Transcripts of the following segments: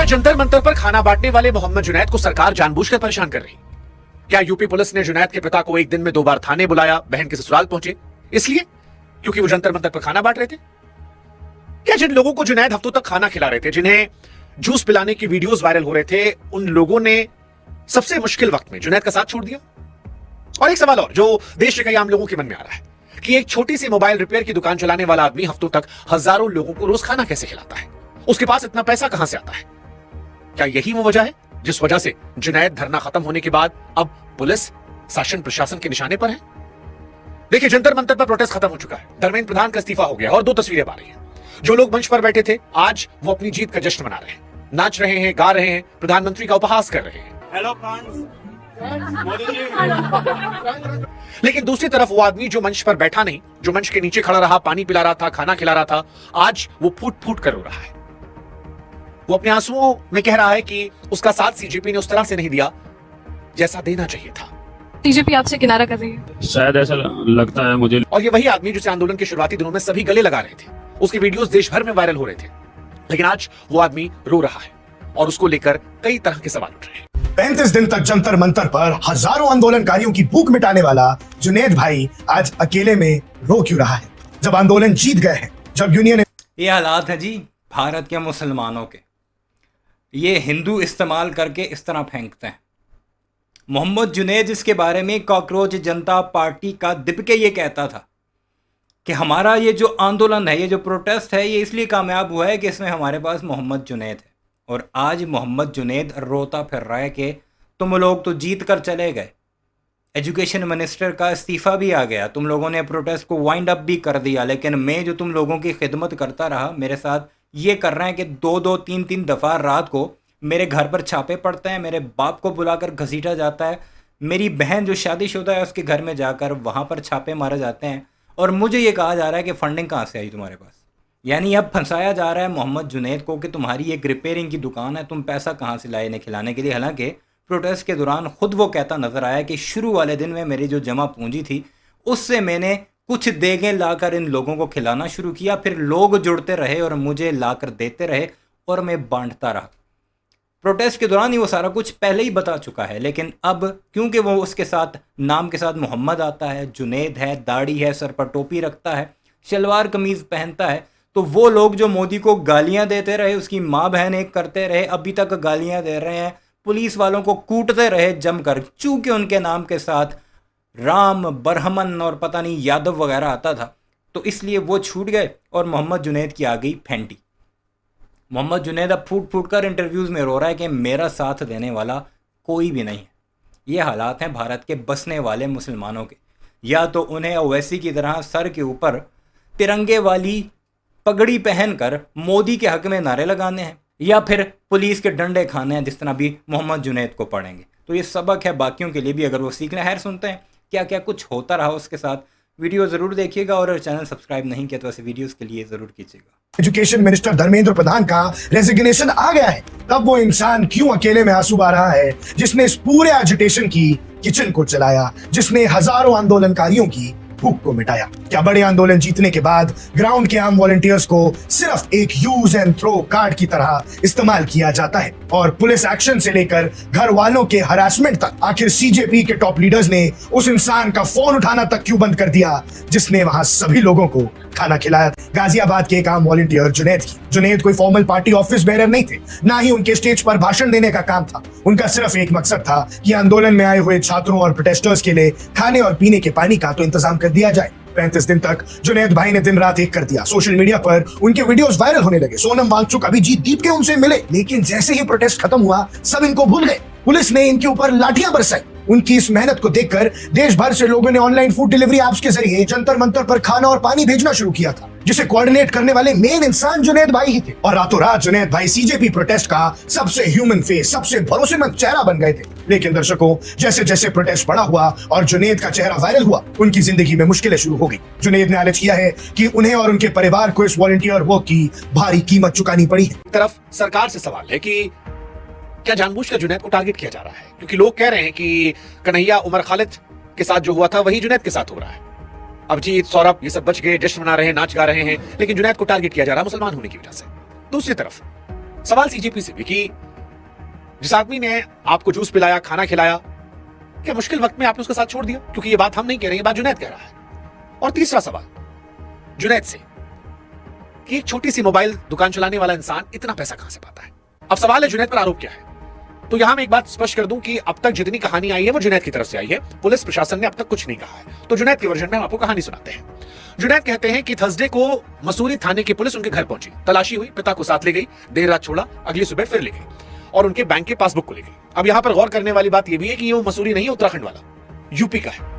जंतर मंतर पर खाना बांटने वाले मोहम्मद जुनैद को सरकार जानबूझकर परेशान कर रही? क्या यूपी पुलिस ने जुनैद के पिता को एक दिन में 2 बार थाने बुलाया, बहन के ससुराल पहुंचे, इसलिए क्योंकि वो जंतर मंतर पर खाना बांट रहे थे? क्या जिन लोगों को जुनैद हफ्तों तक खाना खिला रहे थे, जिन्हें जूस पिलाने की वीडियोस वायरल हो रहे थे, उन लोगों ने सबसे मुश्किल वक्त में जुनैद का साथ छोड़ दिया? और एक सवाल और जो देश के कई आम लोगों के मन में आ रहा है कि एक छोटी सी मोबाइल रिपेयर की दुकान चलाने वाला आदमी हफ्तों तक हजारों लोगों को रोज खाना कैसे खिलाता है? उसके पास इतना पैसा कहां से आता है? क्या यही वो वजह है जिस वजह से जुनैद धरना खत्म होने के बाद अब पुलिस शासन प्रशासन के निशाने पर है? देखिए, जंतर मंतर पर प्रोटेस्ट खत्म हो चुका है, धर्मेंद्र प्रधान का इस्तीफा हो गया और 2 तस्वीरें आ रही हैं। जो लोग मंच पर बैठे थे, आज वो अपनी जीत का जश्न मना रहे हैं, नाच रहे हैं, गा रहे हैं, प्रधानमंत्री का उपहास कर रहे हैं। Hello friends, Modi ji. लेकिन दूसरी तरफ वो आदमी जो मंच पर बैठा नहीं, जो मंच के नीचे खड़ा रहा, पानी पिला रहा था, खाना खिला रहा था, आज वो फूट फूट कर रो रहा है। वो अपने आंसुओं में कह रहा है कि उसका साथ सीजेपी ने उस तरह से नहीं दिया जैसा देना चाहिए था। सीजेपी आपसे किनारा कर रही है, शायद ऐसा लगता है मुझे। और ये वही आदमी जिसे आंदोलन के शुरुआती दिनों में सभी गले लगा रहे थे, उसकी वीडियोस देश भर में वायरल हो रहे थे, लेकिन आज वो आदमी रो रहा है और उसको लेकर कई तरह के सवाल उठ रहे हैं। 35 दिन तक जंतर मंतर पर हजारों आंदोलनकारियों की भूख मिटाने वाला जुनैद भाई आज अकेले में रो क्यों रहा है, जब आंदोलन जीत गए हैं, जब यूनियन। ये हालात है जी भारत के मुसलमानों के, ये हिंदू इस्तेमाल करके इस तरह फेंकते हैं। मोहम्मद जुनैद जिसके बारे में कॉकरोच जनता पार्टी का दिपके ये कहता था कि हमारा ये जो आंदोलन है, ये जो प्रोटेस्ट है, ये इसलिए कामयाब हुआ है कि इसमें हमारे पास मोहम्मद जुनैद है। और आज मोहम्मद जुनैद रोता फिर रहा है कि तुम लोग तो जीत कर चले गए, एजुकेशन मिनिस्टर का इस्तीफ़ा भी आ गया, तुम लोगों ने प्रोटेस्ट को वाइंड अप भी कर दिया, लेकिन मैं जो तुम लोगों की खिदमत करता रहा, मेरे साथ ये कर रहे हैं कि 2-2, 3-3 दफ़ा रात को मेरे घर पर छापे पड़ते हैं, मेरे बाप को बुलाकर घसीटा जाता है, मेरी बहन जो शादीशुदा है उसके घर में जाकर वहाँ पर छापे मारे जाते हैं, और मुझे ये कहा जा रहा है कि फ़ंडिंग कहाँ से आई तुम्हारे पास। यानी अब फंसाया जा रहा है मोहम्मद जुनैद को कि तुम्हारी एक रिपेयरिंग की दुकान है, तुम पैसा कहाँ से लाए इन्हें खिलाने के लिए। हालांकि प्रोटेस्ट के दौरान ख़ुद वो कहता नज़र आया कि शुरू वाले दिन में मेरी जो जमा पूंजी थी उससे मैंने कुछ देगें लाकर इन लोगों को खिलाना शुरू किया, फिर लोग जुड़ते रहे और मुझे लाकर देते रहे और मैं बांटता रहा। प्रोटेस्ट के दौरान ही वो सारा कुछ पहले ही बता चुका है, लेकिन अब क्योंकि वो उसके साथ नाम के साथ मोहम्मद आता है, जुनैद है, दाढ़ी है, सर पर टोपी रखता है, शलवार कमीज़ पहनता है, तो वो लोग जो मोदी को गालियां देते रहे, उसकी माँ बहन एक करते रहे, अभी तक गालियां दे रहे हैं, पुलिस वालों को कूटते रहे जमकर, चूँकि उनके नाम के साथ राम, बरहमन और पता नहीं यादव वगैरह आता था, तो इसलिए वो छूट गए और मोहम्मद जुनैद की आ गई फेंटी। मोहम्मद जुनैद अब फूट फूट कर इंटरव्यूज़ में रो रहा है कि मेरा साथ देने वाला कोई भी नहीं है। ये हालात हैं भारत के बसने वाले मुसलमानों के। या तो उन्हें ओवैसी की तरह सर के ऊपर तिरंगे वाली पगड़ी पहनकर मोदी के हक में नारे लगाने हैं, या फिर पुलिस के डंडे खाने हैं जिस तरह भी मोहम्मद जुनैद को पढ़ेंगे। तो ये सबक है बाकियों के लिए भी, अगर वो सीख लें। खैर, सुनते हैं क्या क्या कुछ होता रहा उसके साथ। वीडियो ज़रूर देखिएगा और चैनल सब्सक्राइब नहीं किया तो ऐसे वीडियोस के लिए ज़रूर कीजिएगा। एजुकेशन मिनिस्टर धर्मेंद्र प्रधान का रेजिग्नेशन आ गया है, तब वो इंसान क्यों अकेले में आंसू बहा रहा है जिसने इस पूरे एजिटेशन की किचन को चलाया, जिसने हजारों आंदोलनकारियों की भूख को मिटाया? क्या बड़े आंदोलन जीतने के बाद ग्राउंड के आम वॉलंटियर्स को सिर्फ एक यूज एंड थ्रो कार्ड की तरह इस्तेमाल किया जाता है? और पुलिस एक्शन से लेकर घर वालों के हरासमेंट तक, आखिर सीजेपी के टॉप लीडर्स ने उस इंसान का फोन उठाना तक क्यों बंद कर दिया जिसने वहां सभी लोगों को खाना खिलाया? गाजियाबाद के एक आम वॉलंटियर जुनैद कोई फॉर्मल पार्टी ऑफिस बेरर नहीं थे, ना ही उनके स्टेज पर भाषण देने का काम था। उनका सिर्फ एक मकसद था कि आंदोलन में आए हुए छात्रों और प्रोटेस्टर्स के लिए खाने और पीने के पानी का तो इंतजाम कर दिया जाए। 35 दिन तक जुनैद भाई ने दिन रात एक कर दिया। सोशल मीडिया पर उनके वीडियोस वायरल होने लगे। सोनम वांगचुक अभी जीत दीप के उनसे मिले, लेकिन जैसे ही प्रोटेस्ट खत्म हुआ सब इनको भूल गए। पुलिस ने इनके ऊपर लाठियां बरसाई। उनकी इस मेहनत को देखकर देश भर से लोगों ने ऑनलाइन फूड डिलीवरी ऐप्स के जरिए जंतर मंतर पर खाना और पानी भेजना शुरू किया था, जिसे कोऑर्डिनेट करने वाले मेन इंसान जुनैद भाई ही थे। और रातों रात जुनैद भाई सीजेपी प्रोटेस्ट का सबसे ह्यूमन फेस, सबसे भरोसेमंद चेहरा बन गए थे। लेकिन दर्शकों, जैसे जैसे प्रोटेस्ट बड़ा हुआ और जुनैद का चेहरा वायरल हुआ, उनकी जिंदगी में मुश्किलें शुरू हो गई। जुनैद ने आलेख किया है कि उन्हें और उनके परिवार को इस वॉलंटियर वर्क की भारी कीमत चुकानी पड़ी है। तरफ सरकार से सवाल है कि क्या जानबूझकर जुनैद को टारगेट किया जा रहा है? क्योंकि लोग कह रहे हैं कि कन्हैया उमर खालिद के साथ जो हुआ था वही जुनैद के साथ हो रहा है। अभिजीत, सौरभ ये सब बच गए, जश्न मना रहे हैं, नाच गा रहे हैं, लेकिन जुनैद को टारगेट किया जा रहा है मुसलमान होने की वजह से। दूसरी तरफ सवाल सीजेपी से भी कि जिस आदमी ने आपको जूस पिलाया, खाना खिलाया, क्या मुश्किल वक्त में आपने उसका साथ छोड़ दिया? क्योंकि ये बात हम नहीं कह रहे, ये बात जुनैद कह रहा है। और तीसरा सवाल जुनैद से कि एक छोटी सी मोबाइल दुकान चलाने वाला इंसान इतना पैसा कहां से पाता है? अब सवाल है जुनैद पर आरोप क्या है। तो यहां मैं एक बात स्पष्ट कर दूं कि अब तक जितनी कहानी आई है वो जुनैद की तरफ से आई है। पुलिस प्रशासन ने अब तक कुछ नहीं कहा है। तो जुनैद के वर्जन में हम आपको कहानी सुनाते हैं। जुनैद कहते हैं कि थर्सडे को मसूरी थाने की पुलिस उनके घर पहुंची, तलाशी हुई, पिता को साथ ले गई, देर रात छोड़ा, अगली सुबह फिर ले गई और उनके बैंक के पासबुक को ले गई। अब यहां पर गौर करने वाली बात यह भी है कि वो मसूरी नहीं है, उत्तराखंड वाला, यूपी का है।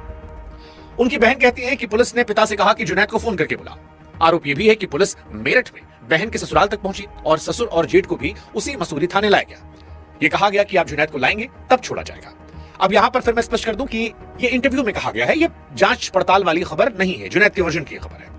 उनकी बहन कहती है कि पुलिस ने पिता से कहा कि जुनैद को फोन करके बुला। आरोप यह भी है कि पुलिस मेरठ में बहन के ससुराल तक पहुंची और ससुर और जेठ को भी उसी मसूरी थाने लाया गया। यह कहा गया कि आप जुनैद को लाएंगे तब छोड़ा जाएगा। अब यहां पर फिर मैं स्पष्ट कर दूं कि यह इंटरव्यू में कहा गया है, यह जांच पड़ताल वाली खबर नहीं है, जुनैद के वर्जन की खबर है।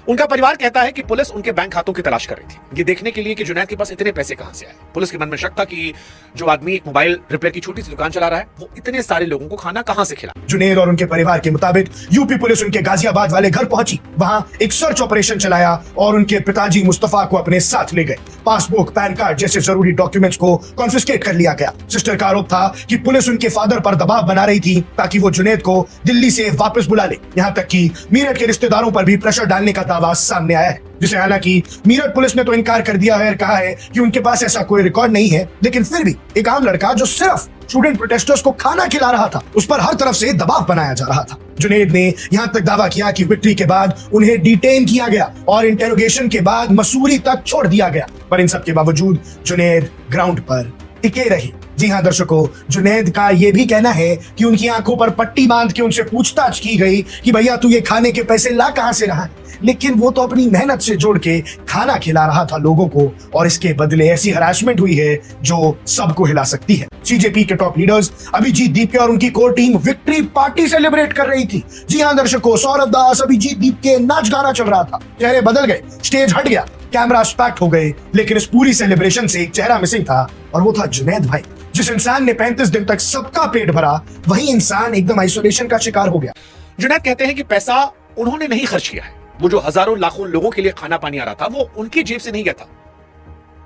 उनका परिवार कहता है कि पुलिस उनके बैंक खातों की तलाश कर रही थी, ये देखने के लिए कि जुनैद के पास इतने पैसे कहां से आए। पुलिस के मन में शक था कि जो आदमी एक मोबाइल रिपेयर की छोटी सी दुकान चला रहा है, वो इतने सारे लोगों को खाना कहां से खिला। जुनैद और उनके परिवार के मुताबिक यूपी पुलिस उनके गाजियाबाद वाले घर पहुंची, वहां एक सर्च ऑपरेशन चलाया और उनके पिताजी मुस्तफा को अपने साथ ले गए। पासबुक, पैन कार्ड जैसे जरूरी डॉक्यूमेंट्स को कॉन्फिस्केट कर लिया गया। सिस्टर का आरोप था कि पुलिस उनके फादर पर दबाव बना रही थी ताकि वो जुनैद को दिल्ली से वापस बुला ले। यहाँ तक कि मीरठ के रिश्तेदारों पर भी प्रेशर डालने का दावा सामने आया है, जिसे हालांकि मीरठ पुलिस ने तो इनकार कर दिया है और कहा है कि उनके पास ऐसा कोई रिकॉर्ड नहीं है। लेकिन फिर भी एक आम लड़का जो सिर्फ स्टूडेंट प्रोटेस्टर्स को खाना खिला रहा था, उस पर हर तरफ से दबाव बनाया जा रहा था। जुनैद ने यहां तक दावा किया कि विक्ट्री के बाद उन्हें डिटेन किया गया और इंटेरोगेशन के बाद मसूरी तक छोड़ दिया गया। पर इन सब के बावजूद जुनैद ग्राउंड पर टिके रहे। जी हाँ दर्शकों, जुनैद का यह भी कहना है कि उनकी आंखों पर पट्टी बांध के उनसे पूछताछ की गई कि भैया तू ये खाने के पैसे ला कहां से रहा है, लेकिन वो तो अपनी मेहनत से जोड़ के खाना खिला रहा था लोगों को और इसके बदले ऐसी हरासमेंट हुई है जो सबको हिला सकती है। सीजेपी के टॉप लीडर्स अभिजीत दीप और उनकी core team victory party celebrate कर रही थी। जी हाँ दर्शकों, सौरभ दास, अभिजीत दीप के नाच गाना चल रहा था, चेहरे बदल गए, स्टेज हट गया, कैमरा पैक्ड हो गए, लेकिन इस पूरी सेलिब्रेशन से एक चेहरा मिसिंग था और वो था जुनैद भाई। जिस इंसान ने 35 दिन तक सबका पेट भरा, वही इंसान एकदम आइसोलेशन का शिकार हो गया। जुनैद कहते हैं कि पैसा उन्होंने नहीं खर्च किया है, वो जो हजारों लाखों लोगों के लिए खाना पानी आ रहा था वो उनकी जेब से नहीं गया था।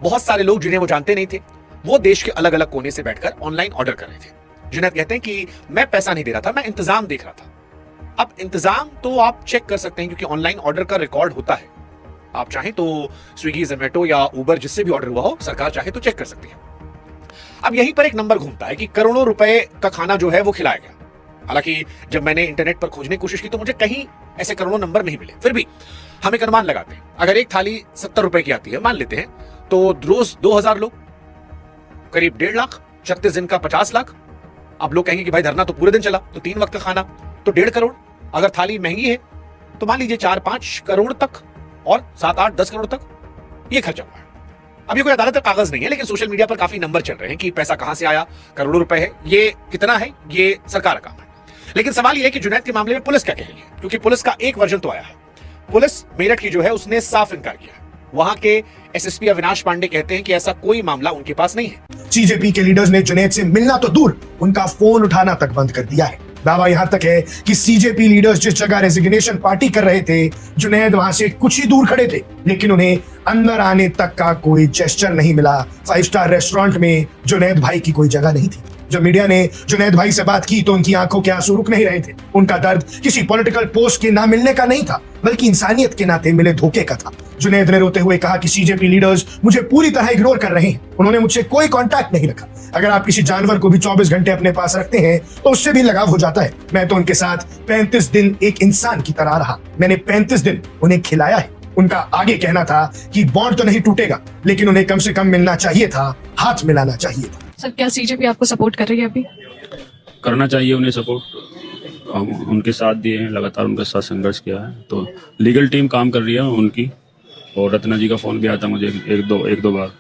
बहुत सारे लोग जिन्हें वो जानते नहीं थे, वो देश के अलग अलग कोने से बैठकर ऑनलाइन ऑर्डर कर रहे थे। जुनैद कहते हैं कि मैं पैसा नहीं दे रहा था, मैं इंतजाम देख रहा था। अब इंतजाम तो आप चेक कर सकते हैं क्योंकि ऑनलाइन ऑर्डर का रिकॉर्ड होता है। आप चाहें तो स्विगी, जोमेटो या उबर जिससे भी ऑर्डर हुआ हो, सरकार चाहे तो चेक कर सकती है। अब यहीं पर एक नंबर घूमता है कि करोड़ों रुपए का खाना जो है वो खिलाया गया। हालांकि जब मैंने इंटरनेट पर खोजने की कोशिश की तो मुझे कहीं ऐसे करोड़ों नंबर नहीं मिले। फिर भी हम एक अनुमान लगाते हैं, अगर एक थाली 70 रुपए की आती है, मान लेते हैं, तो रोज 2000 लोग, करीब 1.5 लाख, 36 दिन का 50 लाख। अब लोग कहेंगे कि भाई धरना तो पूरे दिन चला, तो 3 वक्त का खाना तो 1.5 करोड़। अगर थाली महंगी है तो मान लीजिए 4-5 करोड़ तक और 7-8-10 करोड़ तक ये खर्चा हुआ है। अब ये कोई अदालत का कागज नहीं है, लेकिन सोशल मीडिया पर काफी नंबर चल रहे हैं कि पैसा कहां से आया, करोड़ों रुपए है, ये कितना है, ये सरकार का काम है। लेकिन सवाल यह है कि जुनैद के मामले में पुलिस क्या कह रही है, क्योंकि पुलिस का एक वर्जन तो आया है। पुलिस मेरठ की जो है उसने साफ इनकार किया। वहां के एसएसपी अविनाश पांडे कहते हैं कि ऐसा कोई मामला उनके पास नहीं है। सीजेपी के लीडर्स ने जुनैद से मिलना तो दूर, उनका फोन उठाना तक बंद कर दिया है। दावा यहां तक है कि सीजेपी लीडर्स जिस जगह रेजिग्नेशन पार्टी कर रहे थे, जुनैद वहां से कुछ ही दूर खड़े थे, लेकिन उन्हें अंदर आने तक का कोई जेस्चर नहीं मिला। 5 स्टार रेस्टोरेंट में जुनैद भाई की कोई जगह नहीं थी। जब मीडिया ने जुनैद भाई से बात की तो उनकी आंखों के आंसू रुक नहीं रहे थे। उनका दर्द किसी पॉलिटिकल पोस्ट के ना मिलने का नहीं था, बल्कि इंसानियत के नाते मिले धोखे का था। जुनैद ने रोते हुए कहा कि सीजेपी लीडर्स मुझे पूरी तरह इग्नोर कर रहे हैं, उन्होंने मुझसे कोई कांटेक्ट नहीं रखा। अगर आप किसी जानवर को भी 24 घंटे अपने पास रखते हैं तो उससे भी लगाव हो जाता है। मैं तो उनके साथ 35 दिन एक इंसान की तरह रहा, मैंने 35 दिन उन्हें खिलाया है। उनका आगे कहना था कि बॉन्ड तो नहीं टूटेगा, लेकिन उन्हें कम से कम मिलना चाहिए था, हाथ मिलाना चाहिए था। सर क्या सीजेपी आपको सपोर्ट कर रही है अभी? करना चाहिए उन्हें सपोर्ट। हम उनके साथ दिए हैं, लगातार उनके साथ संघर्ष किया है, तो लीगल टीम काम कर रही है उनकी। और रत्ना जी का फोन भी आता मुझे एक दो बार,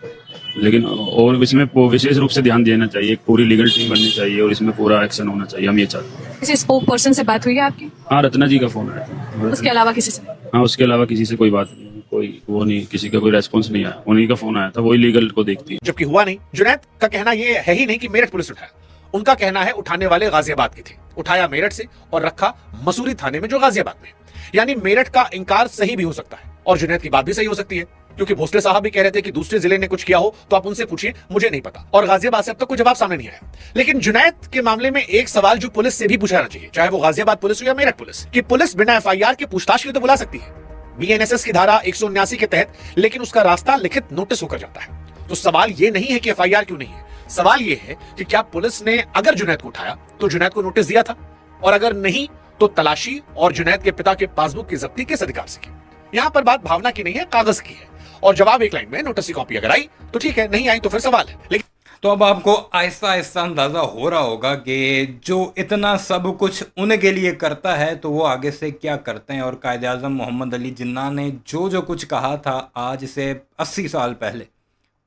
लेकिन और इसमें विशेष रूप से ध्यान देना चाहिए, पूरी लीगल टीम बननी चाहिए और इसमें पूरा एक्शन होना चाहिए। हम ये चाहते हैं। किसी स्पोक पर्सन से बात हुई है आपकी? हाँ, रत्ना जी का फोन आया था। उसके अलावा किसी से? हाँ, उसके अलावा किसी से कोई बात नहीं, कोई वो नहीं, किसी का कोई रेस्पॉन्स नहीं आया। उन्हीं का फोन आया था, वही लीगल को देखती है। जबकि हुआ नहीं। जुनैद का कहना यह है ही नहीं कि मेरठ पुलिस उठाया, उनका कहना है उठाने वाले गाजियाबाद के थे, उठाया मेरठ से और रखा मसूरी थाने में जो गाजियाबाद में। यानी मेरठ का इंकार सही भी हो सकता है और जुनैद की बात भी सही हो सकती है, क्योंकि भोसले साहब भी कह रहे थे कि दूसरे जिले ने कुछ किया हो तो आप उनसे पूछिए, मुझे नहीं पता। और गाजियाबाद से अब तक कोई जवाब सामने नहीं आया। लेकिन जुनैद के मामले में एक सवाल जो पुलिस से भी पूछा जाना चाहिए, चाहे वो गाजियाबाद पुलिस हो या मेरठ पुलिस, कि पुलिस बिना एफआईआर के पूछताछ के लिए तो बुला सकती है बीएनएसएस की धारा 179 के तहत, लेकिन उसका रास्ता लिखित नोटिस होकर जाता है। तो सवाल ये नहीं है कि एफआईआर क्यों नहीं है, सवाल ये है कि क्या पुलिस ने अगर जुनैद को उठाया तो जुनैद को नोटिस दिया था, और अगर नहीं तो तलाशी और जुनैद के पिता के पासबुक की जब्ती किस अधिकार से की। यहां पर बात भावना की नहीं है, कागज की है। और जवाब एक लाइन में, नोटिस की कॉपी अगर आई तो ठीक है, नहीं आई तो फिर सवाल है। लेकिन तो अब आपको आहिस्ता आहिस्ता अंदाज़ा हो रहा होगा कि जो इतना सब कुछ उनके लिए करता है तो वो आगे से क्या करते हैं। और कायदे आज़म मोहम्मद अली जिन्ना ने जो कुछ कहा था आज से 80 साल पहले,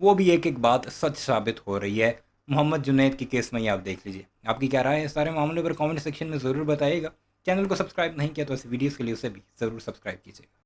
वो भी एक एक बात सच साबित हो रही है। मोहम्मद जुनैद की केस में ही आप देख लीजिए। आपकी क्या राय है इस सारे मामले पर कमेंट सेक्शन में ज़रूर बताइएगा। चैनल को सब्सक्राइब नहीं किया तो ऐसे वीडियोज़ के लिए उसे भी ज़रूर सब्सक्राइब कीजिएगा।